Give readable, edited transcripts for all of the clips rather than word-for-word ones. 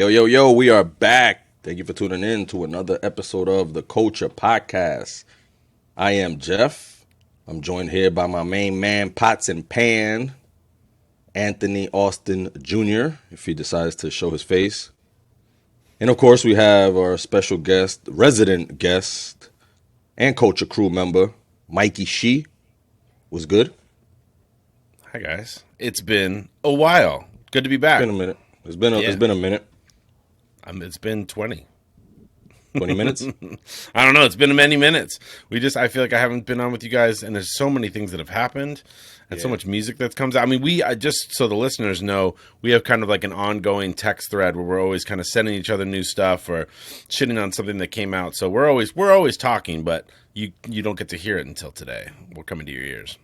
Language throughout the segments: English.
Yo, we are back. Thank you for tuning in to another episode of the Culture Podcast. I am Jeff. I'm joined here by my main man, Pots and Pan, Anthony Austin Jr., if he decides to show his face. And of course, we have our special guest, resident guest, and Culture crew member, Mikey-She. Was good? Hi, guys. It's been a while. Good to be back. It's been a minute. It's been a minute. It's been 20. 20 minutes? I don't know. It's been many minutes. I feel like I haven't been on with you guys, and there's so many things that have happened and so much music that comes out. I mean, just so the listeners know, we have kind of like an ongoing text thread where we're always kind of sending each other new stuff or shitting on something that came out. So we're always talking, but you don't get to hear it until today. We're coming to your ears.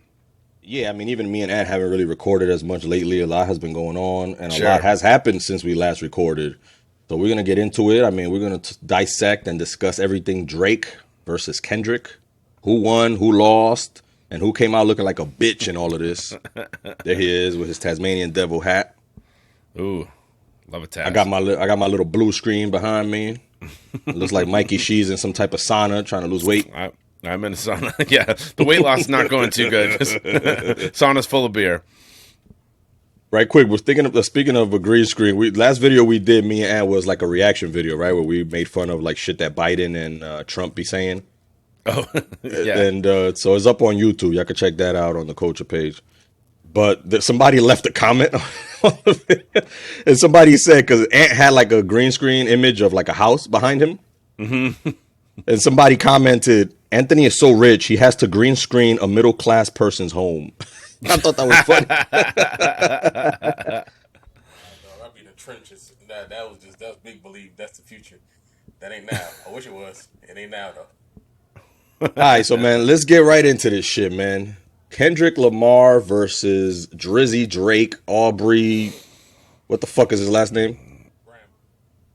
Yeah, I mean, even me and Ant haven't really recorded as much lately. A lot has been going on, and a lot has happened since we last recorded. So we're going to get into it. I mean, we're going to dissect and discuss everything Drake versus Kendrick. Who won, who lost, and who came out looking like a bitch in all of this. There he is with his Tasmanian devil hat. Ooh, love a Taz. I got my little blue screen behind me. It looks like Mikey-She's in some type of sauna trying to lose weight. I'm in a sauna. Yeah, the weight loss is not going too good. Sauna's full of beer. Right, quick. We're speaking of a green screen. Last video we did, me and Ann, was like a reaction video, right, where we made fun of like shit that Biden and Trump be saying. Oh, yeah. And so it's up on YouTube. Y'all can check that out on the Culture page. But somebody left a comment on the video, and somebody said, because Ant had like a green screen image of like a house behind him, and somebody commented, "Anthony is so rich, he has to green screen a middle class person's home." I thought that was funny. I'll be in the trenches. That was big believe. That's the future. That ain't now. I wish it was. It ain't now though. All right, so man, let's get right into this shit, man. Kendrick Lamar versus Drizzy Drake, Aubrey. What the fuck is his last name?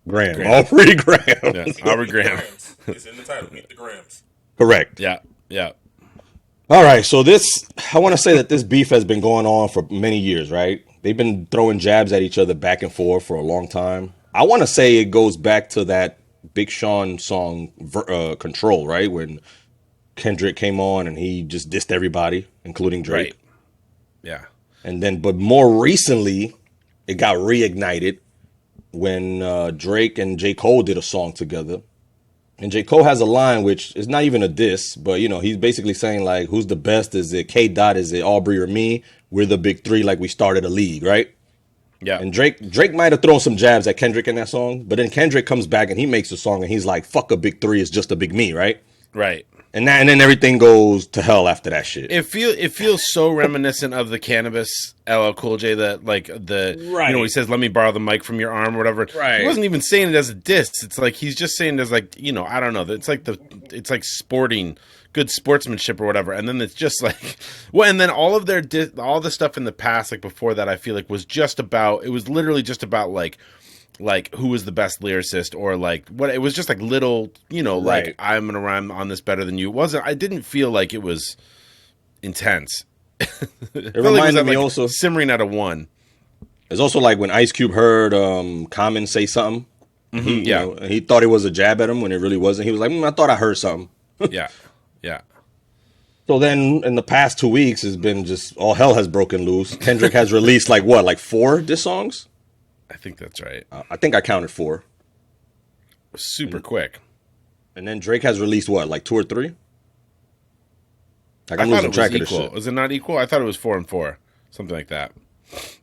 Graham. Aubrey Graham. Yeah, Aubrey Graham. It's in the title. Meet the Grahams. Correct. Yeah. All right, so I want to say that this beef has been going on for many years, right? They've been throwing jabs at each other back and forth for a long time. I want to say it goes back to that Big Sean song, Control, right? When Kendrick came on and he just dissed everybody, including Drake. Right. Yeah. And then, but more recently, it got reignited when Drake and J. Cole did a song together. And J. Cole has a line which is not even a diss, but, you know, he's basically saying, like, who's the best? Is it K. Dot? Is it Aubrey or me? We're the big three, like we started a league, right? Yeah. And Drake might have thrown some jabs at Kendrick in that song, but then Kendrick comes back and he makes a song and he's like, fuck a big three, it's just a big me, right? Right. And then everything goes to hell after that shit. It feels so reminiscent of the Cannabis LL Cool J, that like he says, "Let me borrow the mic from your arm," or whatever. Right. He wasn't even saying it as a diss. It's like he's just saying it as like, I don't know. It's like sporting, good sportsmanship or whatever. And then it's just like, and then all of all the stuff in the past, like before that, I feel like was literally just about like who was the best lyricist, or like what, it was just like little, like I'm gonna rhyme on this better than you. I didn't feel like it was intense. It reminded me like also simmering at a 1. It's also like when Ice Cube heard Common say something. Mm-hmm, He thought it was a jab at him when it really wasn't. He was like, I thought I heard something. Yeah. So then in the past 2 weeks, it's been just all hell has broken loose. Kendrick has released like 4 diss songs? I think that's right. I think I counted 4. Super quick. And then Drake has released like 2 or 3? Like I'm losing track of this shit. Was it not equal? I thought it was 4 and 4, something like that.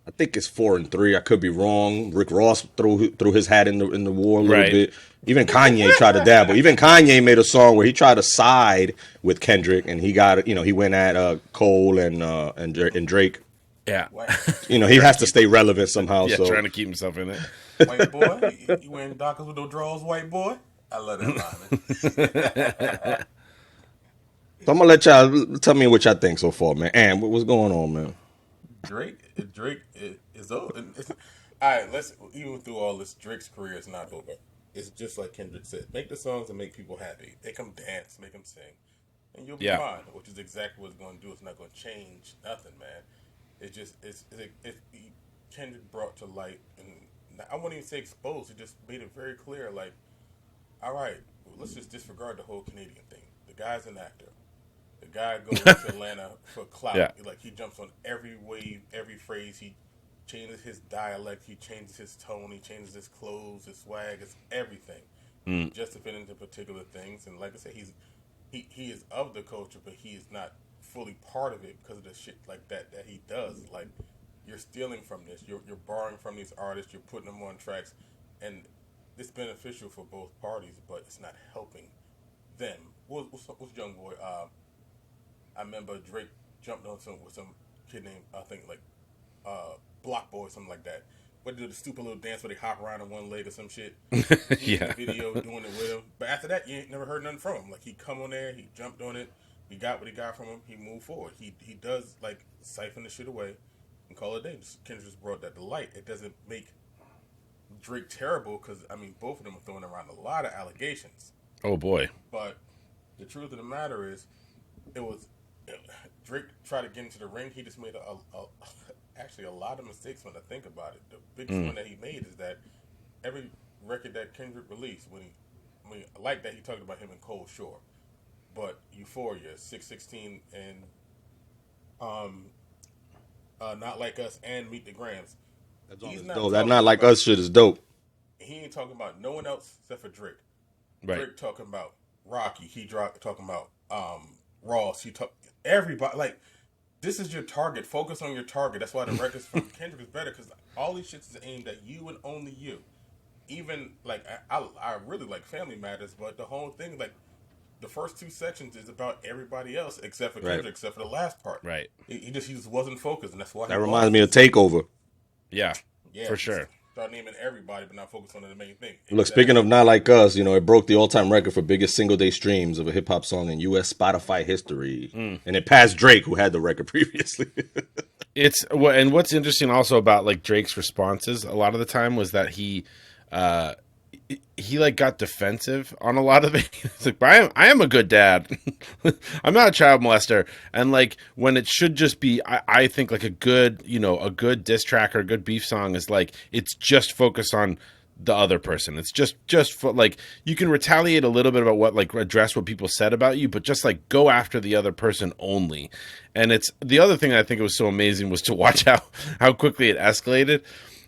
I think it's 4 and 3. I could be wrong. Rick Ross threw his hat in the war a little bit. Even Kanye tried to dabble. Even Kanye made a song where he tried to side with Kendrick, and he got he went at Cole and Drake. Yeah. He has to stay relevant somehow. Yeah, so trying to keep himself in it. White boy, you wearing Dockers with no drawers, white boy? I love that line. So I'm gonna let y'all tell me what y'all think so far, man. And what's going on, man? Drake is over. All right, even through all this, Drake's career is not over. It's just like Kendrick said. Make the songs and make people happy. Make them dance, make them sing. And you'll be fine, which is exactly what it's going to do. It's not going to change nothing, man. Kendrick brought to light and I wouldn't even say exposed. It just made it very clear, like, all right, let's just disregard the whole Canadian thing. The guy's an actor. The guy goes to Atlanta for clout. Yeah. Like, he jumps on every wave, every phrase. He changes his dialect. He changes his tone. He changes his clothes, his swag, his everything, just to fit into particular things. And like I said, he is of the culture, but he is not fully part of it because of the shit like that he does. Like, you're stealing from this. You're borrowing from these artists. You're putting them on tracks, and it's beneficial for both parties, but it's not helping them. What's young boy? I remember Drake jumped on with some kid named, I think, like Block Boy, something like that. But they do the stupid little dance where they hop around on one leg or some shit. Yeah. Video doing it with him. But after that, you ain't never heard nothing from him. Like, he come on there, he jumped on it, he got what he got from him, he moved forward. He does, like, siphon the shit away and call it a day. Kendrick just brought that to light. It doesn't make Drake terrible because, I mean, both of them are throwing around a lot of allegations. Oh, boy. But the truth of the matter is, Drake tried to get into the ring. He just made actually a lot of mistakes when I think about it. The biggest one that he made is that every record that Kendrick released, I like that he talked about him in Cold Shore, but Euphoria, 616, and Not Like Us, and Meet the Grams. That's dope. That Not Like Us shit is dope. He ain't talking about no one else except for Drake. Right. Drake talking about Rocky. He talking about Ross. Everybody, like, this is your target. Focus on your target. That's why the records from Kendrick is better, because all these shits is aimed at you and only you. Even, like, I really like Family Matters, but the whole thing, like, the first two sections is about everybody else except for Kendrick, except for the last part. Right. He just wasn't focused, and that's why. That reminds me of Takeover. Yeah, for sure. Start naming everybody, but not focus on the main thing. Look, speaking of Not Like Us, it broke the all-time record for biggest single-day streams of a hip-hop song in U.S. Spotify history. And it passed Drake, who had the record previously. And what's interesting also about, like, Drake's responses a lot of the time was that he like got defensive on a lot of it. It's like, I am a good dad. I'm not a child molester. And, like, when it should just be, I think, like, a good diss track or a good beef song is, like, it's just focused on the other person. It's just for, like, you can retaliate a little bit about what, like, address what people said about you, but just, like, go after the other person only. And it's the other thing I think it was so amazing was to watch how quickly it escalated.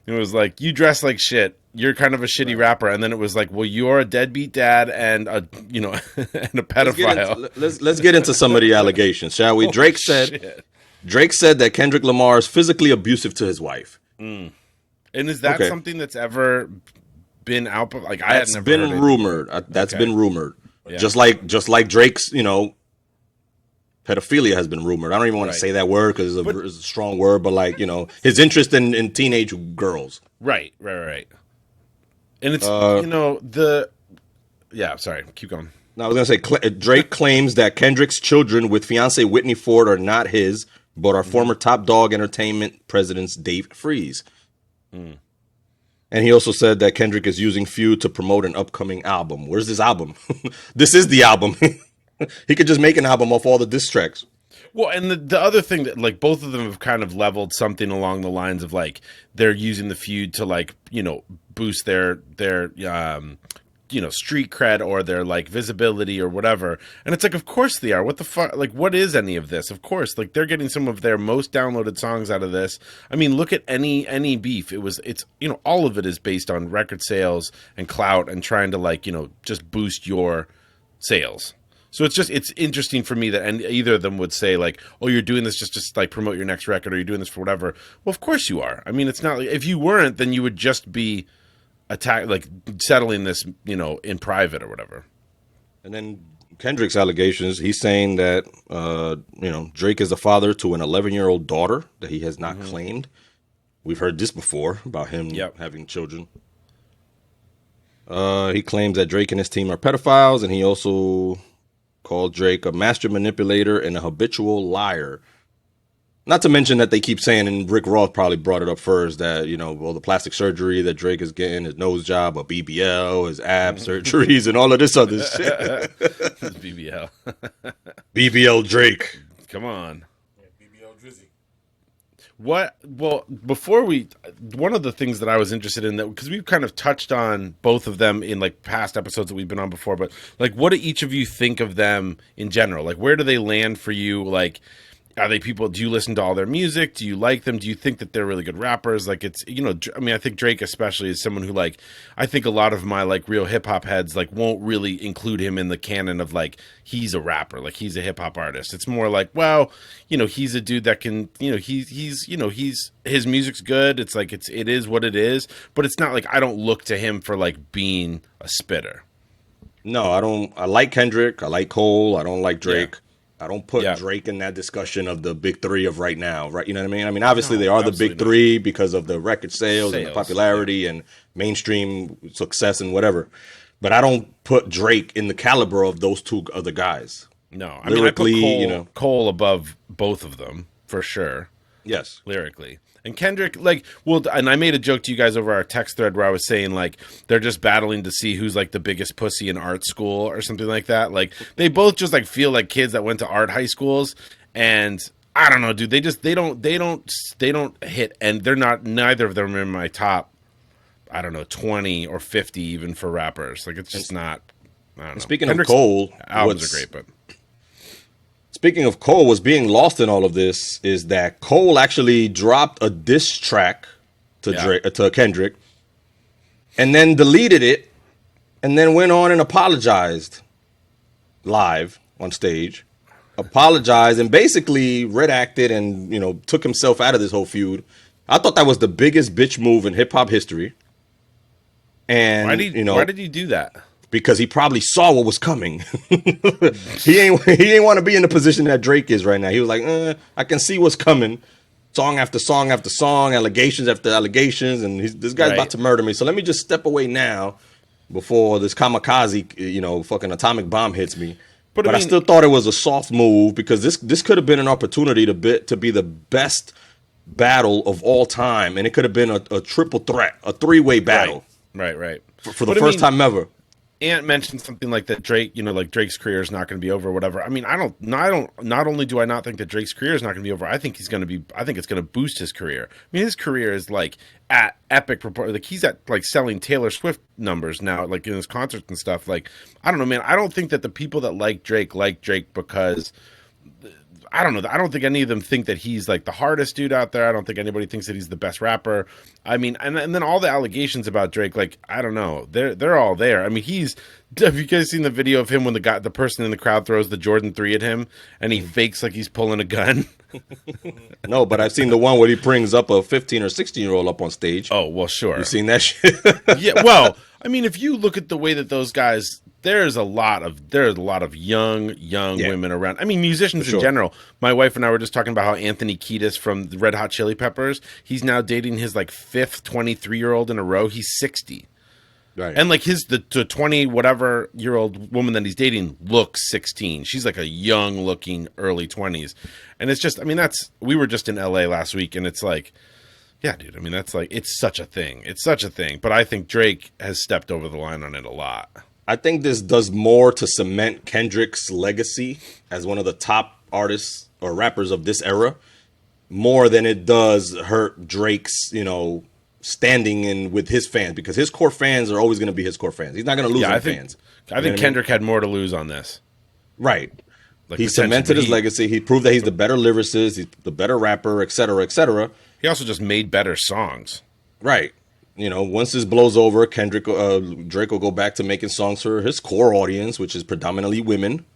It was like, you dress like shit. You're kind of a shitty rapper, and then it was like, well, you're a deadbeat dad and a and a pedophile. Let's get into some of the allegations, shall we? Drake said that Kendrick Lamar is physically abusive to his wife. And is that something that's ever been out? Like, I had never been heard rumored. That's been rumored. Yeah. Just like Drake's, pedophilia has been rumored. I don't even want to say that word because it's a strong word, but, like, his interest in teenage girls. Right. And it's, sorry, keep going. No, I was going to say, Drake claims that Kendrick's children with fiancée Whitney Ford are not his, but are former Top Dog Entertainment president's Dave Freeze. And he also said that Kendrick is using Feud to promote an upcoming album. Where's this album? This is the album. He could just make an album off all the diss tracks. Well, and the other thing that, like, both of them have kind of leveled something along the lines of, like, they're using the Feud to, like, boost their street cred or their, like, visibility or whatever. And it's like, of course they are. What the fuck? Like, what is any of this? Of course, like, they're getting some of their most downloaded songs out of this. I mean, look at any beef. It's all of it is based on record sales and clout and trying to, like, just boost your sales. So it's interesting for me that and either of them would say, like, oh, you're doing this just to, like, promote your next record, or you're doing this for whatever. Well, of course you are. I mean, it's not like, if you weren't, then you would just be settling this, in private or whatever. And then Kendrick's allegations, he's saying that, Drake is a father to an 11-year-old daughter that he has not claimed. We've heard this before about him having children. He claims that Drake and his team are pedophiles, and he also called Drake a master manipulator and a habitual liar. Not to mention that they keep saying, and Rick Ross probably brought it up first, that, the plastic surgery that Drake is getting, his nose job, a BBL, his ab surgeries, and all of this other shit. BBL. BBL Drake. Come on. BBL Drizzy. What? Well, before we, one of the things that I was interested in, that because we've kind of touched on both of them in like past episodes that we've been on before, but like, what do each of you think of them in general? Like, where do they land for you? Like, are they people? Do you listen to all their music? Do you like them? Do you think that they're really good rappers? Like, it's, you know, I mean, I think Drake especially is someone who, like, I think a lot of my like real hip hop heads like won't really include him in the canon of like he's a rapper, like he's a hip hop artist. It's more like, well, you know, he's a dude that can, you know, he's you know, he's his music's good. It's like it is what it is, but it's not like I don't look to him for like being a spitter. No, I don't. I like Kendrick. I like Cole. I don't like Drake. Yeah. I don't put Yeah. Drake in that discussion of the big three of right now, right? You know what I mean? I mean, obviously No, they are the absolutely big not. three because of the record sales and the Sales, popularity and mainstream success and whatever. But I don't put Drake in the caliber of those two other guys. No, I mean, I put Lyrically, Cole, you know. Cole above both of them for sure. Yes. Lyrically. And Kendrick, like, well, and I made a joke to you guys over our text thread where I was saying, like, they're just battling to see who's, like, the biggest pussy in art school or something like that. Like, they both just, like, feel like kids that went to art high schools. And I don't know, dude. They don't hit, and they're not, neither of them are in my top, I don't know, 20 or 50 even for rappers. Like, it's just not, I don't know. Speaking Kendrick's of Cole, albums are great, but. speaking of Cole, what's being lost in all of this is that Cole actually dropped a diss track to to Kendrick, and then deleted it, and then went on and apologized live on stage, apologized, and basically redacted and, you know, took himself out of this whole feud. I thought that was the biggest bitch move in hip hop history. And Why did he do that? because he probably saw what was coming. he ain't want to be in the position that Drake is right now. He was like, I can see what's coming. Song after song after song, allegations after allegations, and this guy's about to murder me. So let me just step away now before this kamikaze, you know, fucking atomic bomb hits me. But I still thought it was a soft move because this could have been an opportunity to be the best battle of all time, and it could have been a triple threat, a three-way battle. Right. For the first time ever. Ant mentioned something like that Drake, you know, like Drake's career is not going to be over or whatever. I mean, not only do I not think that Drake's career is not going to be over, I think it's going to boost his career. I mean, his career is like at epic proportion. Like he's at like selling Taylor Swift numbers now, like in his concerts and stuff. Like, I don't know, man. I don't think that the people that like Drake because I don't know. I don't think any of them think that he's like the hardest dude out there. I don't think anybody thinks that he's the best rapper. I mean, and then all the allegations about Drake, like, I don't know. They're all there. I mean, have you guys seen the video of him when the person in the crowd throws the Jordan 3 at him and he fakes like he's pulling a gun? No, but I've seen the one where he brings up a 15 or 16-year-old up on stage. Oh, well, sure. You seen that shit? Yeah, well, I mean, if you look at the way that those guys, there's a lot of young women around. I mean, musicians in general. My wife and I were just talking about how Anthony Kiedis from the Red Hot Chili Peppers, he's now dating his like fifth 23-year-old in a row. He's 60. Right. And like the 20 whatever year old woman that he's dating looks 16. She's like a young looking early 20s. And it's just, I mean, we were just in LA last week and it's like, yeah, dude, I mean, that's like, it's such a thing. It's such a thing. But I think Drake has stepped over the line on it a lot. I think this does more to cement Kendrick's legacy as one of the top artists or rappers of this era, more than it does hurt Drake's, you know, standing in with his fans, because his core fans are always going to be his core fans. He's not going to lose fans. I think Kendrick had more to lose on this. Right. Like he cemented his legacy. He proved that he's the better lyricist, he's the better rapper, et cetera, et cetera. He also just made better songs. Right. You know, once this blows over, Drake will go back to making songs for his core audience, which is predominantly women,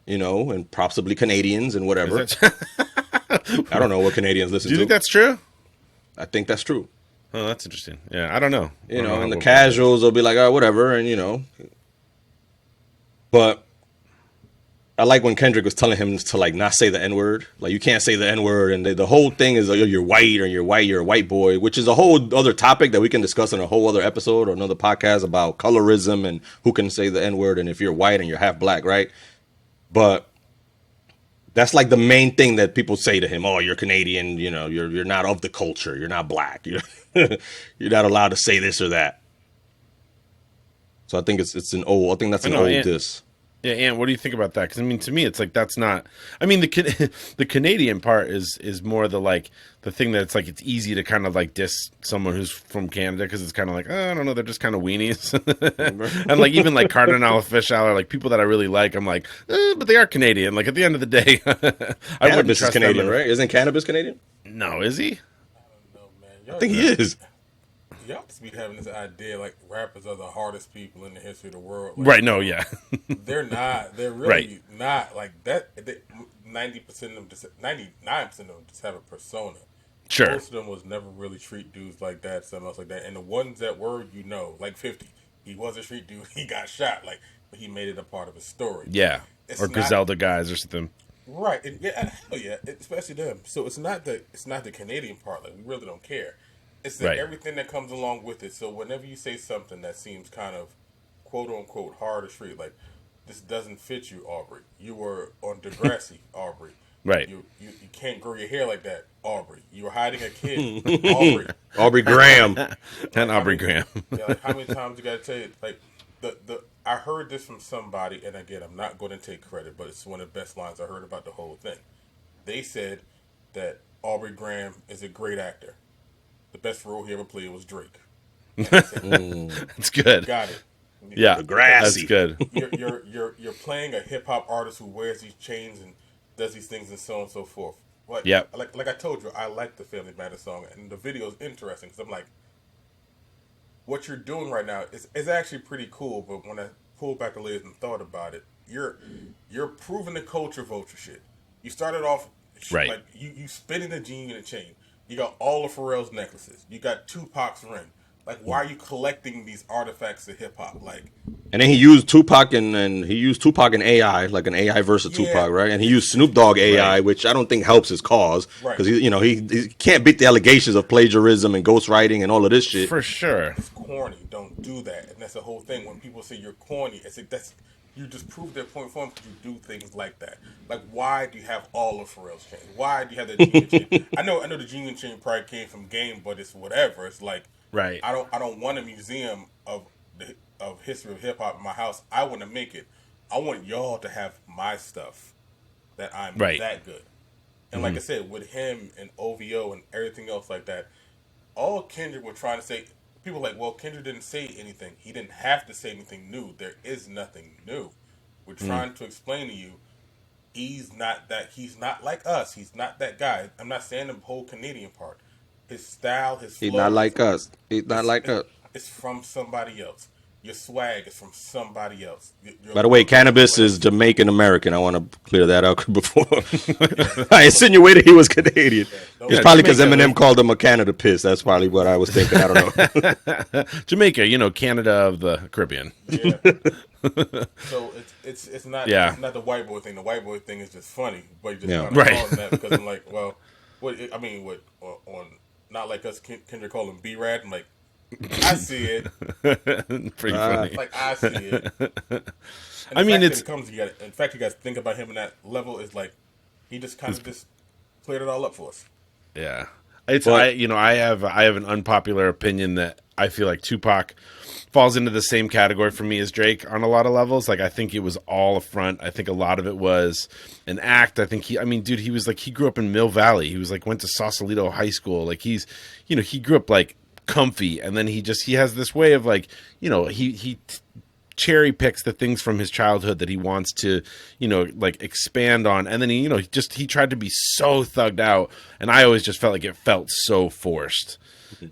you know, and possibly Canadians and whatever. I don't know what Canadians listen to. Do you think that's true? I think that's true. Oh, that's interesting. Yeah, I don't know. You know, and the casuals will be like, oh, whatever, and, you know. But I like when Kendrick was telling him to, like, not say the N-word. Like, you can't say the N-word, and the whole thing is, like, you're white, or you're a white boy, which is a whole other topic that we can discuss in a whole other episode or another podcast about colorism and who can say the N-word and if you're white and you're half black, right? But that's like the main thing that people say to him. Oh, you're Canadian, you know, you're not of the culture, you're not black, you're not allowed to say this or that. So I think it's an old diss. Yeah, and what do you think about that? Because I mean, to me, it's like that's not. I mean, the Canadian part is more the like the thing that it's like it's easy to kind of like diss someone who's from Canada because it's kind of like I don't know, they're just kind of weenies, and like even like Cardinal Official or like people that I really like, I'm like, but they are Canadian. Like at the end of the day, I wouldn't Cannabis is trust Canadian, them. right? Isn't cannabis Canadian? No, is he? I don't know, man. I think he is. Y'all just be having this idea like rappers are the hardest people in the history of the world. Like, Right? No, yeah, they're not. They're really Right. not like that. 90% of them, 99% of them just have a persona. sure, Most of them was never really street dudes like that, something else like that. And the ones that were, like 50, he was a street dude. He got shot, like, but he made it a part of his story. yeah, It's or not Griselda guys or something. right. Hell yeah, especially them. So it's not the Canadian part. Like we really don't care. It's Right. everything that comes along with it. So whenever you say something that seems kind of quote unquote hard or street, like this doesn't fit you, Aubrey. You were on Degrassi, Aubrey. Right. You can't grow your hair like that, Aubrey. You were hiding a kid, Aubrey. Aubrey Graham. And Aubrey Graham. Yeah, like how many times you gotta tell you like the I heard this from somebody, and again I'm not going to take credit, but it's one of the best lines I heard about the whole thing. They said that Aubrey Graham is a great actor. The best role he ever played was Drake. And I said, That's good. got it. Yeah, Degrassi. that's good. You're playing a hip hop artist who wears these chains and does these things and so on and so forth. Like, Yep. like I told you, I like the Family Matters song, and the video is interesting because I'm like, what you're doing right now is actually pretty cool. But when I pulled back a little and thought about it, you're proving the culture vulture shit. You started off Right. like you spinning a genie in a chain. You got all of Pharrell's necklaces. You got Tupac's ring. Like, why are you collecting these artifacts of hip hop? Like, And then he used Tupac and he used Tupac and AI, like an AI versus Yeah. Tupac, right? And he used Snoop Dogg AI, Right. which I don't think helps his cause Right. because he can't beat the allegations of plagiarism and ghostwriting and all of this shit. For sure. it's corny. Don't do that. And that's the whole thing. When people say you're corny, it's like that's you just prove their point for them because you do things like that. Like, why do you have all of Pharrell's chain? Why do you have the genie chain? I know the genie chain probably came from Game, but it's whatever. It's like Right. I don't want a museum of history of hip hop in my house. I want to make it. I want y'all to have my stuff that I'm Right. that good. And like I said, with him and OVO and everything else like that, all Kendrick were trying to say, people are like, well, Kendrick didn't say anything. He didn't have to say anything new. There is nothing new. We're trying to explain to you, he's not like us. He's not that guy. I'm not saying the whole Canadian part. His style, his flow. He's not like us. He's not like us. It's from somebody else. Your swag is from somebody else. By the way, cannabis is Jamaican American. I want to clear that out before I insinuated he was Canadian. don't- It's probably because Jamaica, Eminem called him a Canada piss. That's probably what I was thinking. I don't know. Jamaica, Canada of the Caribbean. Yeah. So it's not Yeah. it's not the white boy thing. The white boy thing is just funny, but you just Yeah. kind of Right. calling that because I'm like, well, what on not like us Kendrick call him B-Rad. I'm like, I see it. Pretty funny. Like I see it. And I mean, in fact, you guys think about him in that level is like he just kind of just cleared it all up for us. Yeah, it's But- I have an unpopular opinion that I feel like Tupac falls into the same category for me as Drake on a lot of levels. Like I think it was all a front. I think a lot of it was an act. I think he was like he grew up in Mill Valley. He was like went to Sausalito High School. Like he grew up like comfy, and then he has this way of like he cherry picks the things from his childhood that he wants to like expand on, and then he tried to be so thugged out, and I always just felt like it felt so forced.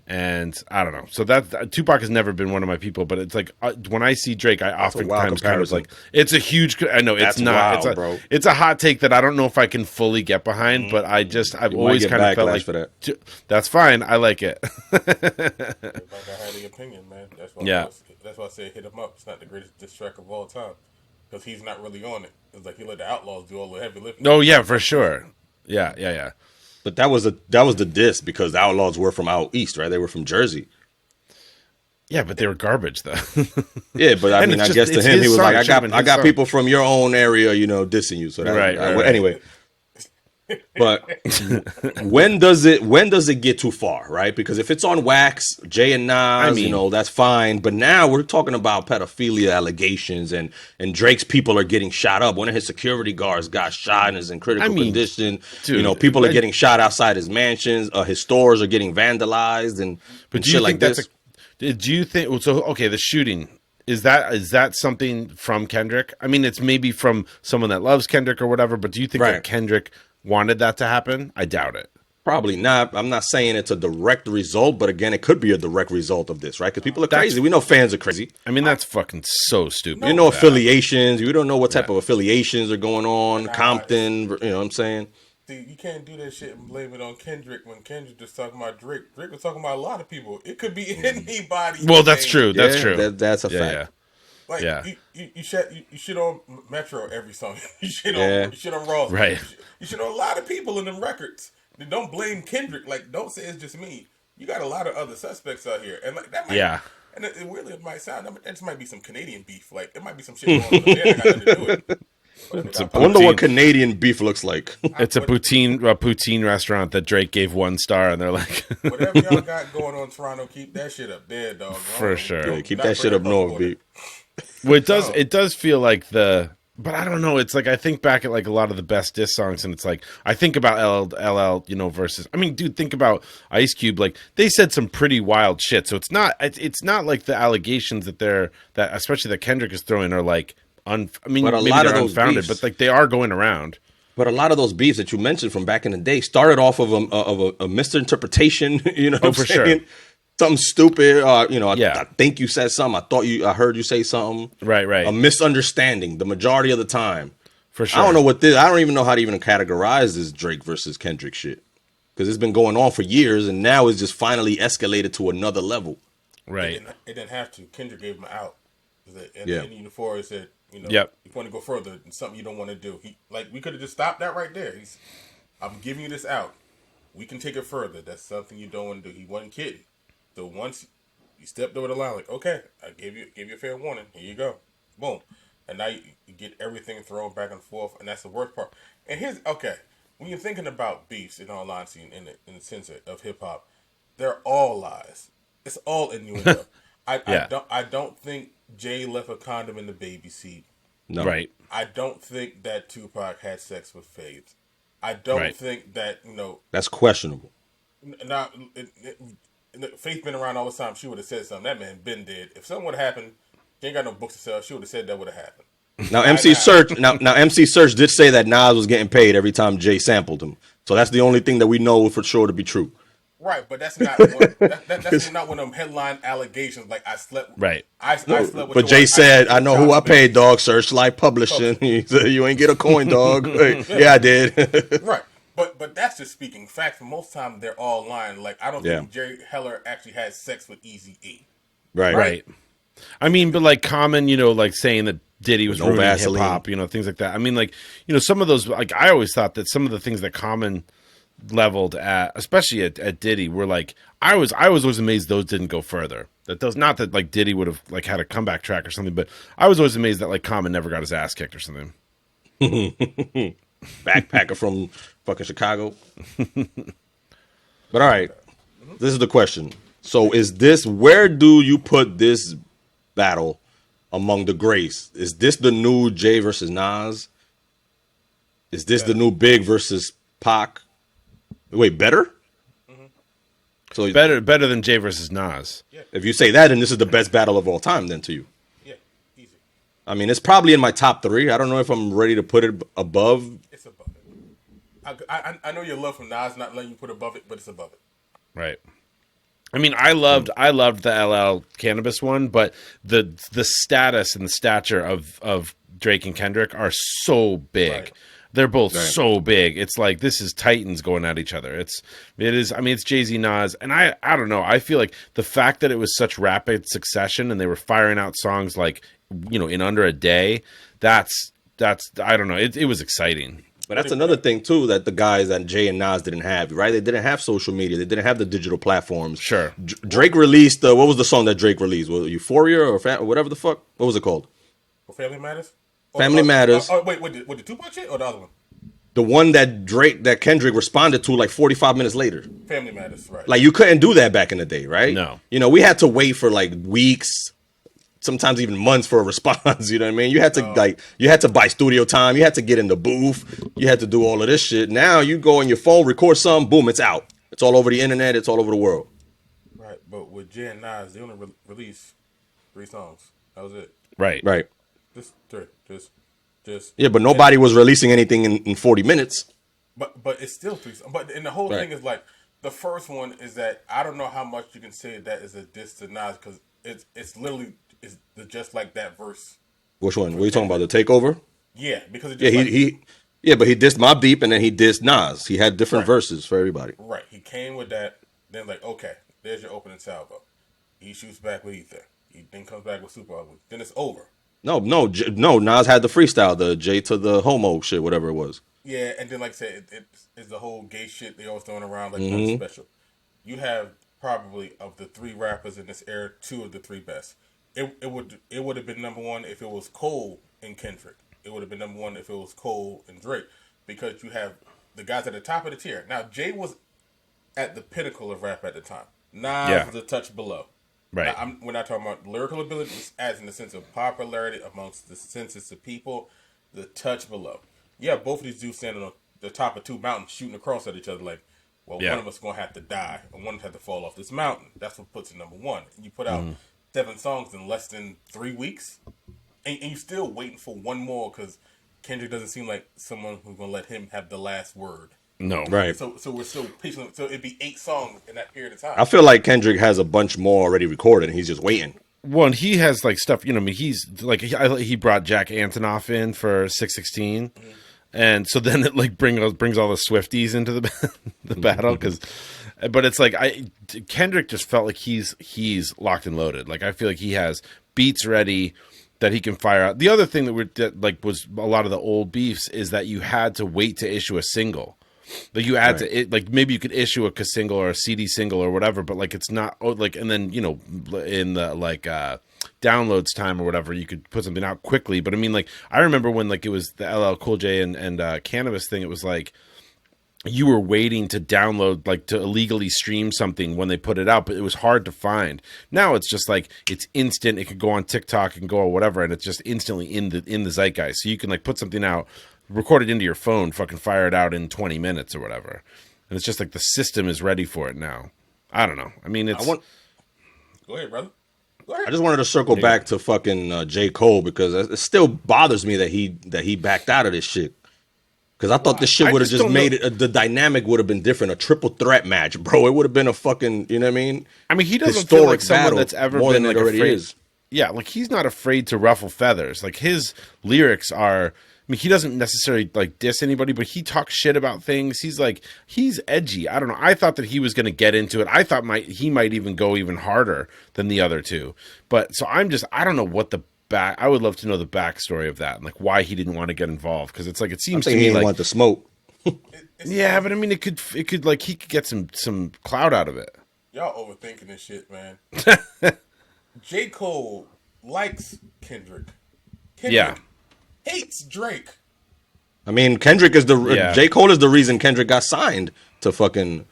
And I don't know. So that Tupac has never been one of my people, but it's like when I see Drake, I wild oftentimes kind of comparison. like it's a huge. I know That's it's not. wild, bro. It's a hot take that I don't know if I can fully get behind, but I've You might always get kind of felt backlash like for that. That's fine. I like it. Like I had the opinion, man. Yeah. That's why I said hit him up. It's not the greatest diss track of all time because he's not really on it. It's like he let the Outlaws do all the heavy lifting. Oh yeah, for sure. Yeah. But that was the diss because the Outlaws were from out east, right? They were from Jersey. Yeah, but they were garbage though. Yeah, but I And mean, it's I guess just- to it's him, his he was song. like, It should've been I his got song. people from your own area, dissing you. So that, Right. anyway, But when does it get too far, right? Because if it's on wax, Jay and Nas, that's fine. But now we're talking about pedophilia allegations, and Drake's people are getting shot up. One of his security guards got shot and is in critical condition. Dude, people are getting shot outside his mansions. His stores are getting vandalized, and shit like this. Do you think so? Okay, the shooting. Is that something from Kendrick? I mean, it's maybe from someone that loves Kendrick or whatever, but do you think that Kendrick wanted that to happen? I doubt it. Probably not. I'm not saying it's a direct result, but again, it could be a direct result of this, right? Because people are crazy. We know fans are crazy. I mean, that's fucking so stupid. You know affiliations. You don't know what type of affiliations are going on. Compton, you know what I'm saying? See, you can't do that shit and blame it on Kendrick when Kendrick just talking about Drake. Drake was talking about a lot of people. It could be anybody. Well, that's true. That's true. That's a fact. Yeah. Like you shit on Metro every song. You shit on Ross. Right. You shit on a lot of people in them records. Don't blame Kendrick. Like, don't say it's just me. You got a lot of other suspects out here, and like that might. Yeah. And it really might sound. That just might be some Canadian beef. Like it might be some shit going on there that got nothing to do with it. I wonder what Canadian beef looks like. It's a poutine restaurant that Drake gave 1 star, and they're like, whatever y'all got going on in Toronto, keep that shit up there, dog. For sure. Yeah, keep that shit up north, B. Well, it does feel like but I don't know. It's like I think back at like a lot of the best diss songs, and it's like I think about LL, versus. I mean, dude, think about Ice Cube. Like they said some pretty wild shit. So it's not like the allegations that especially that Kendrick is throwing are like. But maybe they're unfounded, but like they are going around. But a lot of those beefs that you mentioned from back in the day started off of a misinterpretation. You know, what I'm saying? Sure. Something stupid. I think you said something. I heard you say something. Right. A misunderstanding. The majority of the time. For sure. I don't know I don't even know how to even categorize this Drake versus Kendrick shit, because it's been going on for years, and now it's just finally escalated to another level. Right. It didn't have to. Kendrick gave him out. And then Euphoria said. You want to go further than something you don't want to do. We could have just stopped that right there. I'm giving you this out. We can take it further. That's something you don't want to do. He wasn't kidding. So once you stepped over the line, like, okay, I gave you a fair warning. Here you go. Boom. And now you get everything thrown back and forth, and that's the worst part. And when you're thinking about beefs, in all honesty, in the sense of hip hop, they're all lies. It's all innuendo. I don't think Jay left a condom in the baby seat. No. Right. I don't think that Tupac had sex with Faith. I don't think that, That's questionable. Now, Faith been around all this time. She would have said something. That man been dead. If something would have happened, she ain't got no books to sell. She would have said that would have happened. Now, MC Search did say that Nas was getting paid every time Jay sampled him. So that's the only thing that we know for sure to be true. Right, but that's not that's not one of them headline allegations. Like I slept. Right. I slept with. But Jay said, "I know who I paid, dog. Searchlight Publishing." He said, "You ain't get a coin, dog." Yeah, I did. Right, but that's just speaking facts. Most time they're all lying. Like I don't think Jerry Heller actually had sex with Eazy-E. Right. I mean, but like Common, like saying that Diddy was ruining hip hop, things like that. I mean, like some of those. Like I always thought that some of the things that Common leveled at, especially at Diddy, were like I was always amazed those didn't go further. That does not that like Diddy would have like had a comeback track or something, but I was always amazed that like Common never got his ass kicked or something. Backpacker from fucking Chicago. But all right, this is the question. So where do you put this battle among the greats? Is this the new Jay versus Nas? Is this the new Big versus Pac? Wait, better? Mm-hmm. So better than Jay versus Nas. Yeah. If you say that, then this is the best battle of all time, then to you. Yeah, easy. I mean, it's probably in my top 3. I don't know if I'm ready to put it above. It's above it. I know your love from Nas not letting you put above it, but it's above it. Right. I mean, I loved the LL Cannabis one, but the status and the stature of Drake and Kendrick are so big. Right. They're both so big. It's like this is Titans going at each other. It is. I mean, it's Jay-Z, Nas, and I don't know. I feel like the fact that it was such rapid succession and they were firing out songs like in under a day. That's I don't know. It was exciting. But that's another thing too that the guys that Jay and Nas didn't have. Right? They didn't have social media. They didn't have the digital platforms. Sure. Drake released. What was the song that Drake released? Was it Euphoria or whatever the fuck? What was it called? Family Matters. Family Matters. Wait, with the Tupac shit or the other one? the one that Kendrick responded to like 45 minutes later. Family Matters, right? Like you couldn't do that back in the day, right? No. You know, we had to wait for like weeks, sometimes even months for a response. You know what I mean? You had to buy studio time. You had to get in the booth. You had to do all of this shit. Now you go on your phone, record something, boom, it's out. It's all over the internet. It's all over the world. Right, but with Jay and Nas, they only released 3 songs. That was it. Right. Right. Just 3. Just. Yeah, but nobody was releasing anything in 40 minutes. But it's still 3 songs. But and the whole thing is like the first one is that I don't know how much you can say that is a diss to Nas because it's literally is just like that verse. Which one? What are you talking about? The Takeover? Yeah, because it Yeah, just but he dissed Mobb Deep and then he dissed Nas. He had different verses for everybody. Right. He came with that. Then like, okay, there's your opening salvo. He shoots back with Ether. He then comes back with Super Ugly. Then it's over. No. Nas had the freestyle, the J to the homo shit, whatever it was. Yeah, and then like I said, it's the whole gay shit they always throwing around like nothing special. You have probably of the 3 rappers in this era, 2 of the 3 best. It would have been number 1 if it was Cole and Kendrick. It would have been number 1 if it was Cole and Drake, because you have the guys at the top of the tier. Now Jay was at the pinnacle of rap at the time. Nas was a touch below. Right. We're not talking about lyrical ability, as in the sense of popularity amongst the census of people, the touch below. Yeah, both of these dudes standing on the top of 2 mountains shooting across at each other like, well, one of us going to have to die, and one of us have to fall off this mountain. That's what puts it number 1. And you put out 7 songs in less than 3 weeks, and you're still waiting for one more because Kendrick doesn't seem like someone who's going to let him have the last word. No. Right. So we're still patient. So it'd be 8 songs in that period of time. I feel like Kendrick has a bunch more already recorded and he's just waiting. Well, and he has like stuff, you know, I mean, he's like, he brought Jack Antonoff in for 616. And so then it like brings all the Swifties into the battle but it's like Kendrick just felt like he's locked and loaded. Like I feel like he has beats ready that he can fire out. The other thing that was a lot of the old beefs is that you had to wait to issue a single. Like you had to like maybe you could issue a single or a CD single or whatever, but like it's not like, and then you know in the like downloads time or whatever you could put something out quickly. But I mean like I remember when like it was the LL Cool J and Cannabis thing, it was like you were waiting to download, like to illegally stream something when they put it out, but it was hard to find. Now it's just like it's instant. It could go on TikTok and go or whatever, and it's just instantly in the zeitgeist. So you can like put something out, record it into your phone, fucking fire it out in 20 minutes or whatever. And it's just like the system is ready for it now. I don't know. I mean, it's. Go ahead, brother. Go ahead. I just wanted to circle back to fucking J. Cole because it still bothers me that he backed out of this shit. Because I thought this shit would have just made it, the dynamic would have been different. A triple threat match, bro. It would have been a fucking, you know what I mean? I mean, he doesn't feel like someone that's ever more been than like it already afraid. is. Yeah, like he's not afraid to ruffle feathers. Like his lyrics are, I mean, he doesn't necessarily like diss anybody, but he talks shit about things. He's edgy. I don't know. I thought that he was going to get into it. I thought he might even go even harder than the other two. But so I don't know what I would love to know the backstory of that and like why he didn't want to get involved. Cause it's like, it seems to me he like want the smoke. yeah, but I mean, it could like, he could get some clout out of it. Y'all overthinking this shit, man. J. Cole likes Kendrick. Kendrick hates Drake. I mean, Kendrick is J. Cole is the reason Kendrick got signed to fucking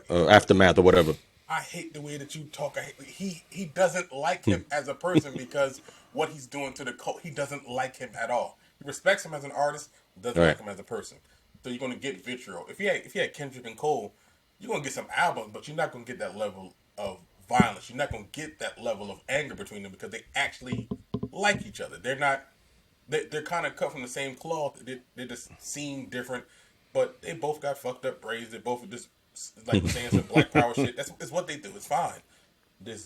Aftermath or whatever. I hate the way that you talk. He doesn't like him as a person because what he's doing to the Cole. He doesn't like him at all. He respects him as an artist, doesn't like him as a person. So you're gonna get vitriol. If you had Kendrick and Cole, you're gonna get some albums, but you're not gonna get that level of violence. You're not gonna get that level of anger between them because they actually like each other. They're not. They're kind of cut from the same cloth. They just seem different, but they both got fucked up braids. They both just like saying some Black Power shit. That's what they do. It's fine.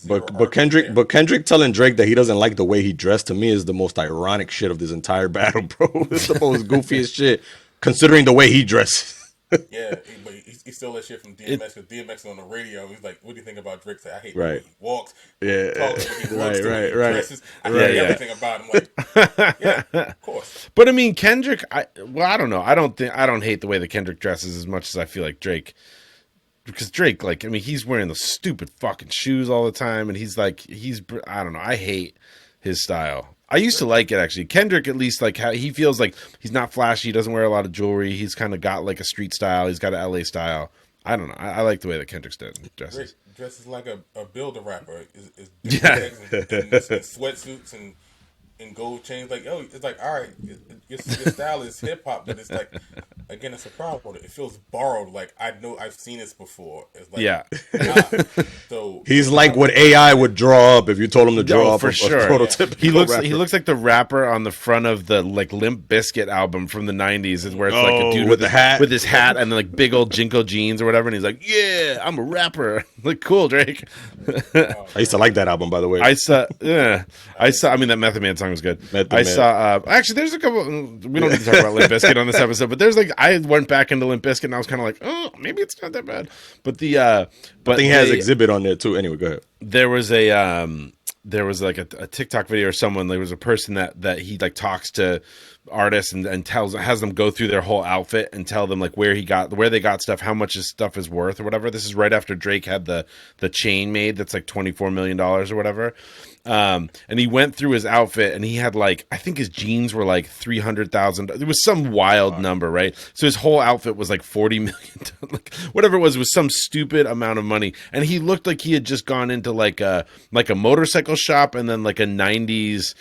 But Kendrick telling Drake that he doesn't like the way he dressed, to me, is the most ironic shit of this entire battle, bro. It's the most goofiest shit, considering the way he dresses. Yeah, but he stole that shit from DMX because DMX on the radio. He's like, "What do you think about Drake?" I hate the way he walks. Yeah, talks, he looks, he dresses. I hate everything about him. Like, yeah, of course. But I mean, Kendrick. I don't know. I don't hate the way that Kendrick dresses as much as I feel like Drake. Because Drake, like, I mean, he's wearing the stupid fucking shoes all the time, and I don't know. I hate his style. I used to like it actually. Kendrick, at least, like how he feels like he's not flashy. He doesn't wear a lot of jewelry. He's kind of got like a street style. He's got an LA style. I don't know. I like the way that Kendrick's dresses. Drake dresses like a builder rapper. Is Yeah. and sweatsuits and gold chains. Like, yo, it's like, all right, your style is hip hop, but it's like, again, it's a problem with it. It feels borrowed. Like, I know I've seen this before. It's like, Yeah. So He's like what AI would draw up if you told him to draw up for a sure. prototypical He looks rapper. he looks like the rapper on the front of the like Limp Bizkit album from the 90s, is where it's like a dude with the hat. with his hat and like big old Jinko jeans or whatever, and he's like, "Yeah, I'm a rapper." Like, cool, Drake. I used to like that album, by the way. I mean, that Method Man song was good. Method I Man. saw actually there's a couple, we don't need to talk about Limp Bizkit on this episode, but there's like, I went back into Limp Bizkit and I was kind of like, oh, maybe it's not that bad. But I think he has Exhibit on there too. Anyway, go ahead. there was like a TikTok video or someone, there was a person that he like talks to artists and has them go through their whole outfit and tell them like where they got stuff, how much his stuff is worth or whatever. This is right after Drake had the chain made that's like $24 million or whatever. And he went through his outfit and he had like, I think his jeans were like 300,000. It was some wild number, right? So his whole outfit was like 40 million, like whatever it was some stupid amount of money. And he looked like he had just gone into like a motorcycle shop and then like a 90s,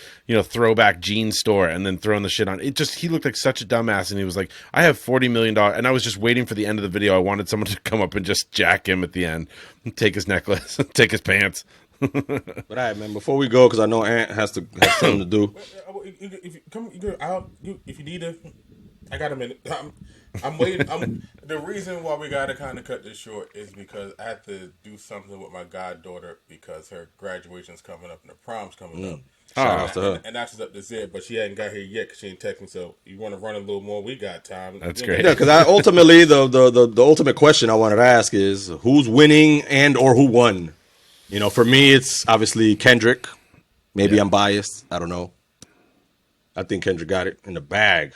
throwback jean store and then throwing the shit on. He looked like such a dumbass. And he was like, I have $40 million. And I was just waiting for the end of the video. I wanted someone to come up and just jack him at the end, take his necklace, take his pants. But all right, man. Before we go, because I know Ant has something to do. If you need a, I got a minute. I'm waiting. The reason why we gotta kind of cut this short is because I have to do something with my goddaughter because her graduation's coming up and her prom's coming up. Shout out to her. And that's up to Zed, but she hadn't got here yet because she ain't text me. So you want to run a little more? We got time. That's great. Yeah, because ultimately the ultimate question I wanted to ask is who's winning and or who won. For me, it's obviously Kendrick. Maybe I'm biased. I don't know. I think Kendrick got it in the bag.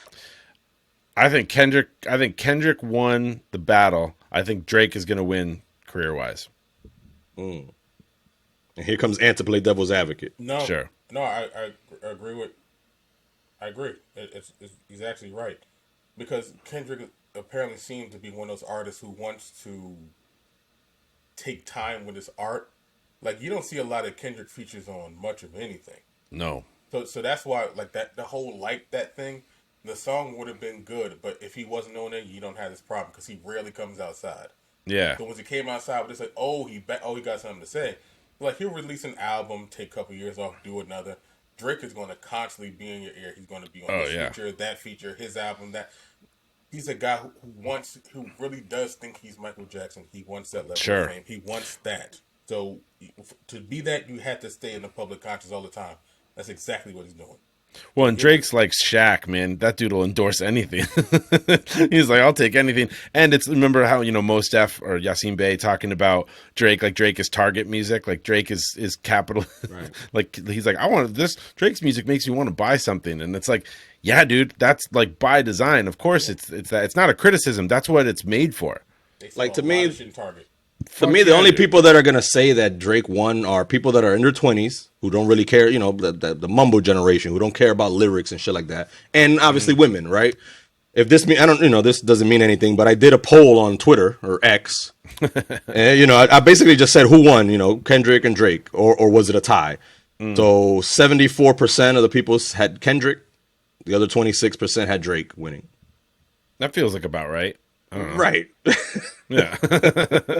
I think Kendrick won the battle. I think Drake is going to win career-wise. And here comes Ant to play devil's advocate. No, Sure. No, I agree with. I agree. He's actually right because Kendrick apparently seems to be one of those artists who wants to take time with his art. Like, you don't see a lot of Kendrick features on much of anything. No. So that's why, like, that the whole like that thing, the song would have been good, but if he wasn't on it, you don't have this problem because he rarely comes outside. Yeah. So when he came outside, it's like, he got something to say. Like, he'll release an album, take a couple years off, do another. Drake is going to constantly be in your ear. He's going to be on this feature, that feature, his album, that. He's a guy who really does think he's Michael Jackson. He wants that level of fame. He wants that. So to be that, you have to stay in the public conscious all the time. That's exactly what he's doing. Well, and Drake's like Shaq, man. That dude will endorse anything. He's like, I'll take anything. And it's, remember how, Mos Def or Yasin Bey talking about Drake, like Drake is target music, like Drake is capital. Right. Like, he's like, I want this. Drake's music makes you want to buy something. And it's like, yeah, dude, that's like by design. Of course, it's that. It's not a criticism. That's what it's made for. Like, to me, Target. For me, the only people that are going to say that Drake won are people that are in their 20s who don't really care, the mumble generation who don't care about lyrics and shit like that. And obviously women, right? If this mean, I don't, this doesn't mean anything, but I did a poll on Twitter or X. And, I basically just said who won, Kendrick and Drake, or was it a tie? So 74% of the people had Kendrick. The other 26% had Drake winning. That feels like about right. Right. Yeah. You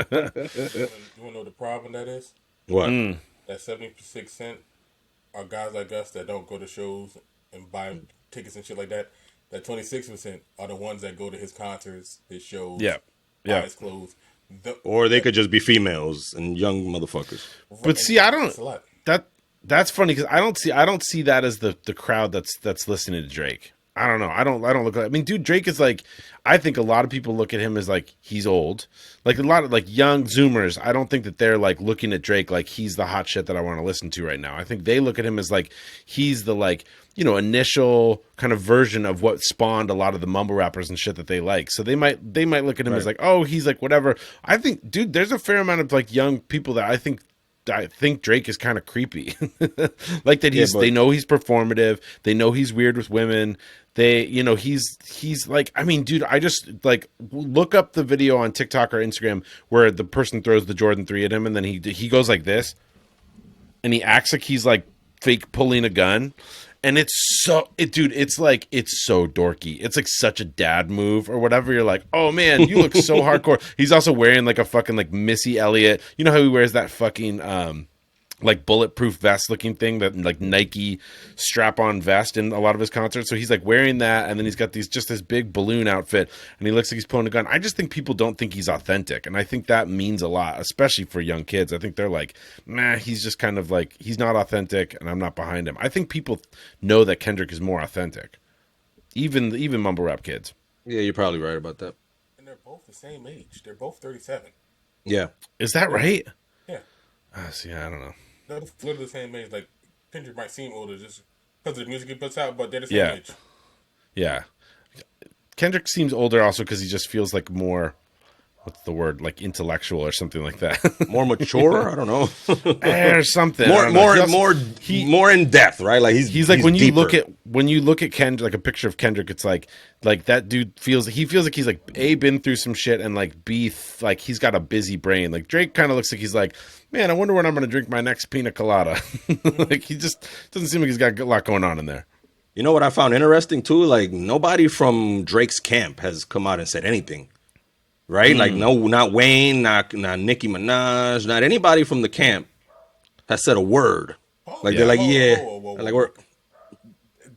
want to know the problem that is? What? That 76% are guys like us that don't go to shows and buy tickets and shit like that. That 26% are the ones that go to his concerts, his shows, buy his clothes. Or they could just be females and young motherfuckers. But see, I don't. That's funny because I don't see that as the crowd that's listening to Drake. I don't know. I don't look like. I mean, dude, Drake is like. I think a lot of people look at him as like he's old. Like a lot of like young Zoomers. I don't think that they're like looking at Drake like he's the hot shit that I want to listen to right now. I think they look at him as like he's the like initial kind of version of what spawned a lot of the mumble rappers and shit that they like. So they might look at him as like, oh, he's like whatever. I think, dude, there's a fair amount of like young people that I think I think Drake is kind of creepy. Like that they know he's performative. They know he's weird with women. They, he's like, I mean, dude, I just like look up the video on TikTok or Instagram where the person throws the Jordan 3 at him and then he goes like this and he acts like he's like fake pulling a gun. And it's so dorky. It's like such a dad move or whatever. You're like, oh man, you look so hardcore. He's also wearing like a fucking like Missy Elliott. You know how he wears that fucking like bulletproof vest looking thing, that like Nike strap on vest in a lot of his concerts. So he's like wearing that, and then he's got this big balloon outfit, and he looks like he's pulling a gun. I just think people don't think he's authentic, and I think that means a lot, especially for young kids. I think they're like, nah, he's just kind of like, he's not authentic, and I'm not behind him. I think people know that Kendrick is more authentic, even mumble rap kids. Yeah, you're probably right about that. And they're both the same age. They're both 37. Yeah. Is that right? Yeah. See, I don't know. They're literally the same age. Like, Kendrick might seem older just because of the music he puts out, but they're the same age. Yeah. Kendrick seems older also because he just feels like more, what's the word, like intellectual or something like that. More mature? I don't know. Or something. More in depth, right? Like he's like when deeper. you look at Kendrick, like a picture of Kendrick, it's like that dude feels like he's like A, been through some shit, and like B, like he's got a busy brain. Like Drake kind of looks like he's like, man, I wonder when I'm going to drink my next pina colada. Like he just doesn't seem like he's got a lot going on in there. You know what I found interesting too? Like nobody from Drake's camp has come out and said anything, right? Like no, not Wayne, not Nicki Minaj, not anybody from the camp has said a word. Like they're like, like we're.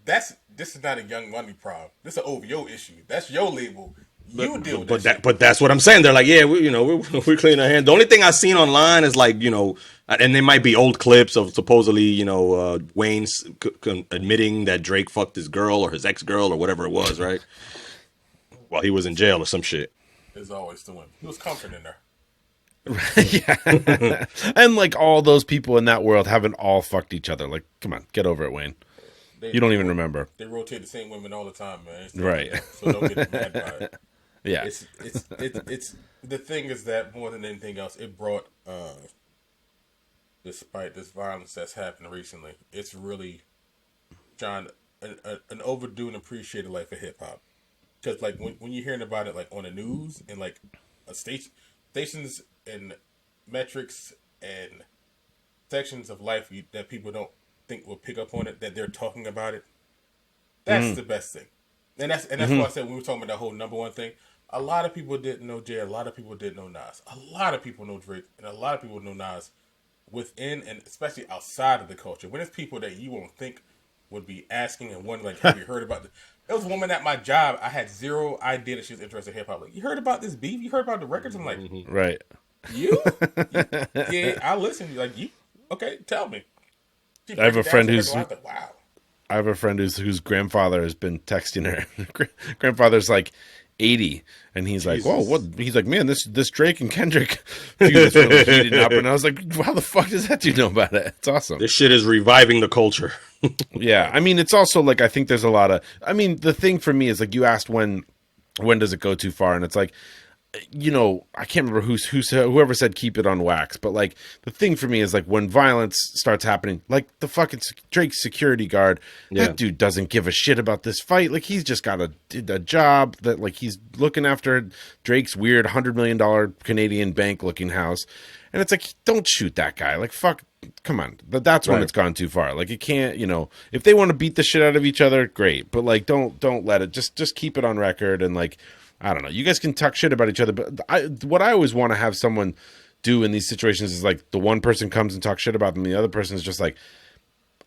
This is not a Young Money problem. This is an OVO issue. That's your label. You deal with that. But that's what I'm saying. They're like, yeah, we clean our hands. The only thing I've seen online is like, and they might be old clips of supposedly, Wayne admitting that Drake fucked his girl or his ex-girl or whatever it was, right? While he was in jail or some shit. There's always the one. He was comforting her. Yeah. And like all those people in that world haven't all fucked each other. Like, come on, get over it, Wayne. You don't even remember. They rotate the same women all the time, man. Right. So don't get mad by it. Yeah. It's the thing is that more than anything else, it brought despite this violence that's happened recently, it's really John an overdue and appreciated life of hip hop. Because like when you're hearing about it like on the news and like stations and metrics and sections of life that people don't think will pick up on it, that they're talking about it, that's the best thing. And that's why I said when we were talking about that whole number one thing, a lot of people didn't know Jay, a lot of people didn't know Nas, a lot of people know Drake, and a lot of people know Nas within and especially outside of the culture. When it's people that you won't think would be asking and wondering, like, have you heard about this? There was a woman at my job, I had zero idea that she was interested in hip hop. Like, you heard about this beef? You heard about the records? I'm like, right. You? Yeah, I listen. Like, you? Okay, tell me. I have a friend who's like, wow. I have a friend whose grandfather has been texting her. Grandfather's like 80, and he's like, "Whoa, what?" He's like, "Man, this Drake and Kendrick feud is really heating up." And I was like, "How the fuck does that dude know about it? It's awesome." This shit is reviving the culture. Yeah, I mean, it's also like I think there's a lot of. I mean, the thing for me is like you asked when does it go too far, and it's like, I can't remember whoever said keep it on wax, but like the thing for me is like when violence starts happening, like the fucking Drake security guard, that dude doesn't give a shit about this fight. Like he's just got a job that like he's looking after Drake's weird $100 million Canadian bank looking house. And it's like, don't shoot that guy. Like, fuck, come on. But that's when it's gone too far. Like it can't, if they want to beat the shit out of each other, great. But like, don't let it, just keep it on record. And like, I don't know. You guys can talk shit about each other, but what I always want to have someone do in these situations is like the one person comes and talks shit about them, the other person is just like,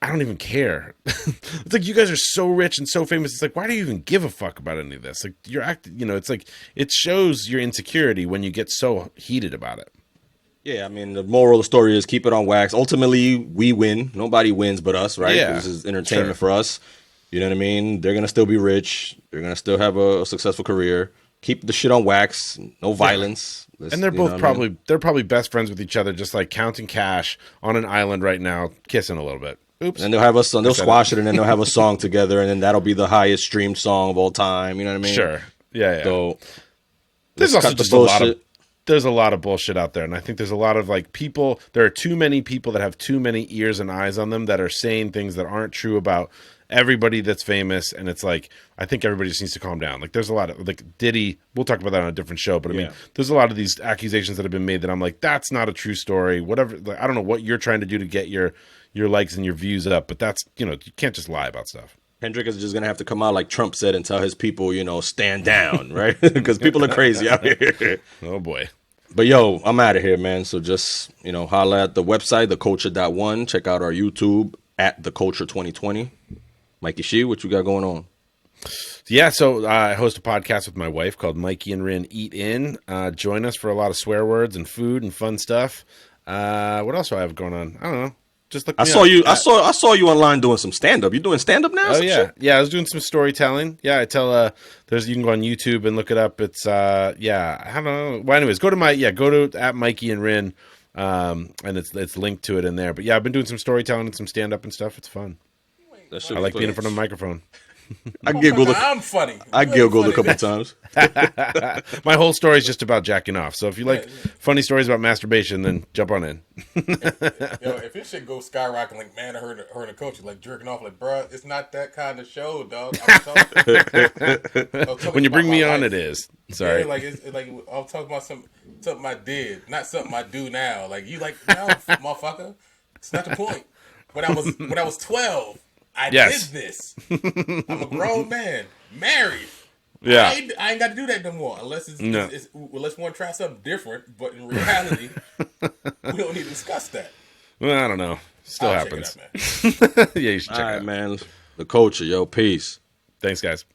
I don't even care. It's like you guys are so rich and so famous. It's like, why do you even give a fuck about any of this? Like you're acting, it's like it shows your insecurity when you get so heated about it. Yeah, I mean, the moral of the story is keep it on wax. Ultimately, we win. Nobody wins but us, right? Yeah, this is entertainment for us. You know what I mean? They're going to still be rich. They're going to still have a successful career. Keep the shit on wax. No violence. And they're both they're probably best friends with each other, just like counting cash on an island right now, kissing a little bit. Oops. And they'll have they'll squash it, and then they'll have a song together, and then that'll be the highest streamed song of all time. You know what I mean? Sure. Yeah. So there's also just there's a lot of bullshit out there, and I think there's a lot of like people. There are too many people that have too many ears and eyes on them that are saying things that aren't true about everybody that's famous, and it's like I think everybody just needs to calm down. Like there's a lot of like Diddy. We'll talk about that on a different show, but I mean, there's a lot of these accusations that have been made that I'm like, that's not a true story. Whatever. Like, I don't know what you're trying to do to get your likes and your views up, but that's you can't just lie about stuff. Kendrick is just gonna have to come out like Trump said and tell his people, stand down, right? Because people are crazy out here. Oh boy. But yo, I'm out of here, man. So just holla at the website, theculture.one. Check out our YouTube at theculture2020. Mikey-She, what you got going on? Yeah, so I host a podcast with my wife called Mikey and Rin Eat In. Join us for a lot of swear words and food and fun stuff. What else do I have going on? I don't know. Just look. I saw you. I saw you online doing some stand up. You doing stand up now? Oh yeah, shit? Yeah. I was doing some storytelling. Yeah, I tell. You can go on YouTube and look it up. It's yeah. I don't know. Well, anyways, go to at Mikey and Rin, and it's linked to it in there. But yeah, I've been doing some storytelling and some stand up and stuff. It's fun. I like being in front of a microphone. I'm funny. I giggled a couple times. My whole story is just about jacking off. So if you like funny stories about masturbation, then jump on in. If this shit goes skyrocketing, like man, I heard a coach like jerking off, like bruh, it's not that kind of show, dog. When you bring me on, it is. Sorry. Yeah, it's I'm talking about something I did, not something I do now. Like you like no, motherfucker. It's not the point. When I was 12. I did this. I'm a grown man, married. Yeah, I ain't got to do that no more unless unless one try something different. But in reality, we don't need to discuss that. Well, I don't know. Still happens. Check it out, man. Yeah, you should check it out, man. The culture, yo, peace. Thanks, guys.